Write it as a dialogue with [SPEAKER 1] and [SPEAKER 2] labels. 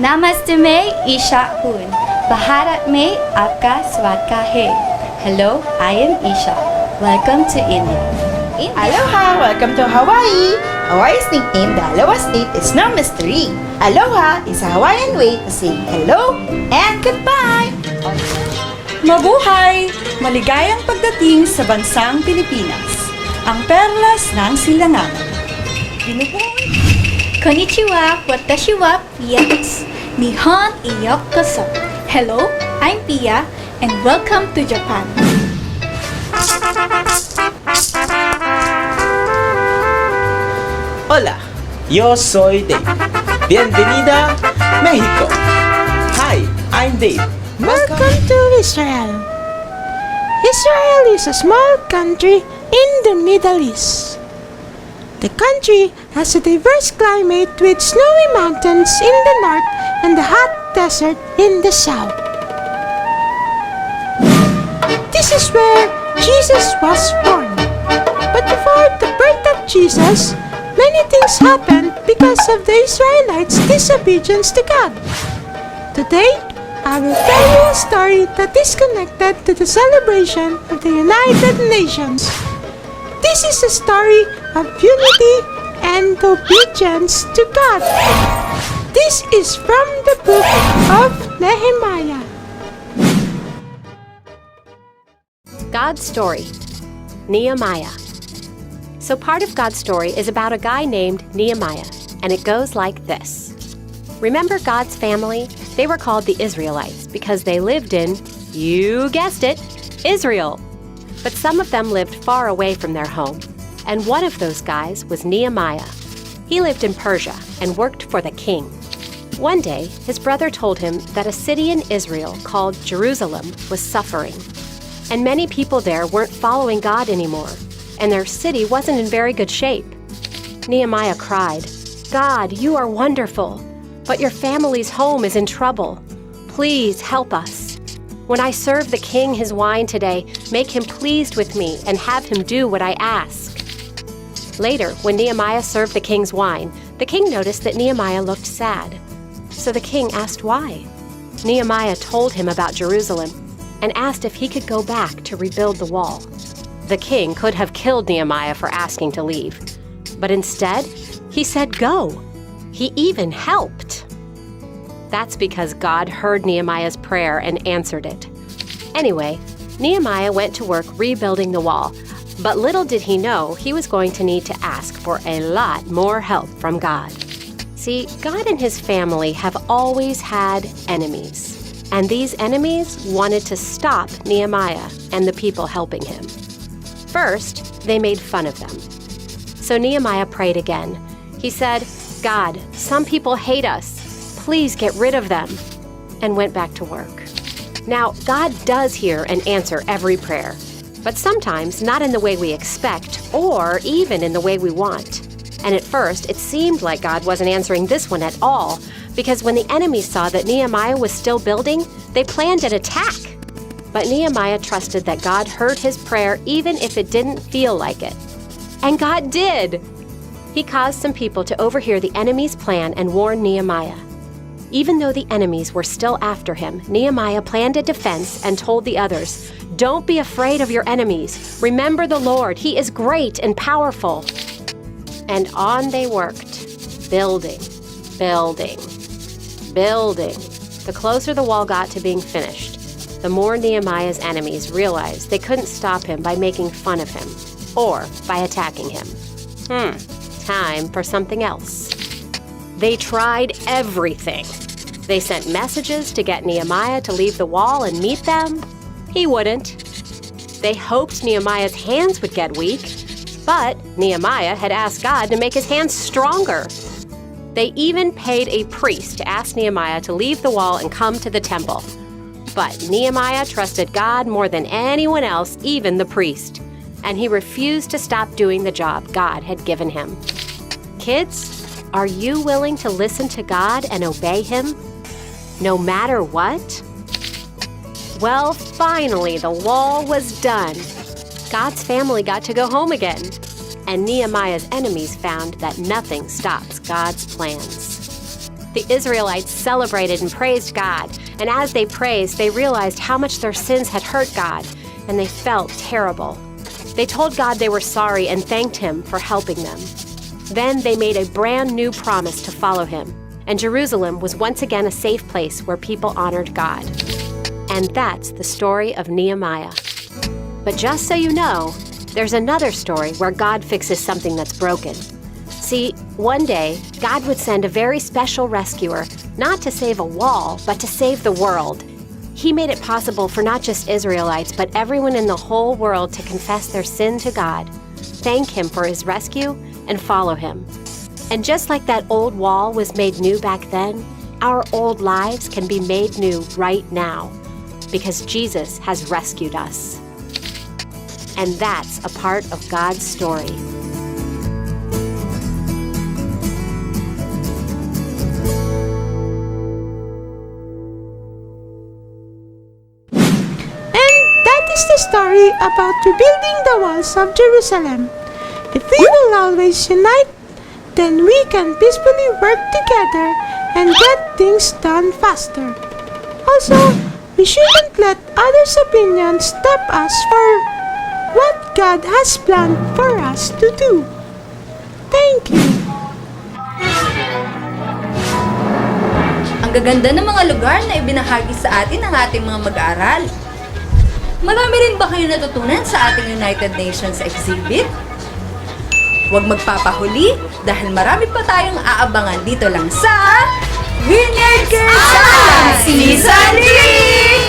[SPEAKER 1] नमस्ते में ईशा हूँ भारत में आपका स्वागत है Hello, I am Isha. Welcome to India.
[SPEAKER 2] Aloha! Welcome to Hawaii! Hawaii's nickname, the Aloha State, is no mystery. Aloha is a Hawaiian way to say hello and goodbye.
[SPEAKER 3] Mabuhay! Maligayang pagdating sa bansang Pilipinas, ang perlas ng silanganan. Binubuhay!
[SPEAKER 1] Konnichiwa, watashi wa Pia desu. Nihon iyokoso. Hello, I'm Pia, and welcome to Japan.
[SPEAKER 4] Hola, yo soy Dave. Bienvenida, Mexico. Hi, I'm Dave.
[SPEAKER 5] Welcome to Israel. Israel is a small country in the Middle East. The country has a diverse climate with snowy mountains in the north and the hot desert in the south. This is where Jesus was born. But before the birth of Jesus, many things happened because of the Israelites' disobedience to God. Today, I will tell you a story that is connected to the celebration of the United Nations. This is a story of unity and obedience to God. This is from the book of Nehemiah.
[SPEAKER 6] God's story, Nehemiah. So part of God's story is about a guy named Nehemiah, and it goes like this. Remember God's family? They were called the Israelites because they lived in, you guessed it, Israel. But some of them lived far away from their home, and one of those guys was Nehemiah. He lived in Persia and worked for the king. One day, his brother told him that a city in Israel called Jerusalem was suffering, and many people there weren't following God anymore, and their city wasn't in very good shape. Nehemiah cried, "God, you are wonderful, but your family's home is in trouble. Please help us. When I serve the king his wine today, make him pleased with me and have him do what I ask." Later, when Nehemiah served the king's wine, the king noticed that Nehemiah looked sad. So the king asked why. Nehemiah told him about Jerusalem and asked if he could go back to rebuild the wall. The king could have killed Nehemiah for asking to leave, but instead, he said go. He even helped. That's because God heard Nehemiah's prayer and answered it. Anyway, Nehemiah went to work rebuilding the wall, but little did he know he was going to need to ask for a lot more help from God. See, God and his family have always had enemies, and these enemies wanted to stop Nehemiah and the people helping him. First, they made fun of them. So Nehemiah prayed again. He said, "God, some people hate us. Please get rid of them," and went back to work. Now, God does hear and answer every prayer, but sometimes not in the way we expect or even in the way we want. And at first, it seemed like God wasn't answering this one at all, because when the enemy saw that Nehemiah was still building, they planned an attack. But Nehemiah trusted that God heard his prayer even if it didn't feel like it. And God did! He caused some people to overhear the enemy's plan and warn Nehemiah. Even though the enemies were still after him, Nehemiah planned a defense and told the others, "Don't be afraid of your enemies. Remember the Lord. He is great and powerful." And on they worked, building, building, building. The closer the wall got to being finished, the more Nehemiah's enemies realized they couldn't stop him by making fun of him or by attacking him. Time for something else. They tried everything. They sent messages to get Nehemiah to leave the wall and meet them. He wouldn't. They hoped Nehemiah's hands would get weak, but Nehemiah had asked God to make his hands stronger. They even paid a priest to ask Nehemiah to leave the wall and come to the temple. But Nehemiah trusted God more than anyone else, even the priest, and he refused to stop doing the job God had given him. Kids, are you willing to listen to God and obey him, no matter what? Well, finally, the wall was done. God's family got to go home again, and Nehemiah's enemies found that nothing stops God's plans. The Israelites celebrated and praised God, and as they praised, they realized how much their sins had hurt God, and they felt terrible. They told God they were sorry and thanked Him for helping them. Then they made a brand new promise to follow Him, and Jerusalem was once again a safe place where people honored God. And that's the story of Nehemiah. But just so you know, there's another story where God fixes something that's broken. See, one day, God would send a very special rescuer, not to save a wall, but to save the world. He made it possible for not just Israelites, but everyone in the whole world to confess their sin to God, thank Him for His rescue, and follow Him. And just like that old wall was made new back then, our old lives can be made new right now, because Jesus has rescued us. And that's a part of God's story.
[SPEAKER 5] Is the story about rebuilding the walls of Jerusalem. If we will always unite, then we can peacefully work together and get things done faster. Also, we shouldn't let others' opinions stop us for what God has planned for us to do. Thank you.
[SPEAKER 1] Ang gaganda ng mga lugar na ibinahagi sa atin ng ating mga mag-aaral. Marami rin ba kayo natutunan sa ating United Nations exhibit? Huwag magpapahuli dahil marami pa tayong aabangan dito lang sa Vineyard Season 3!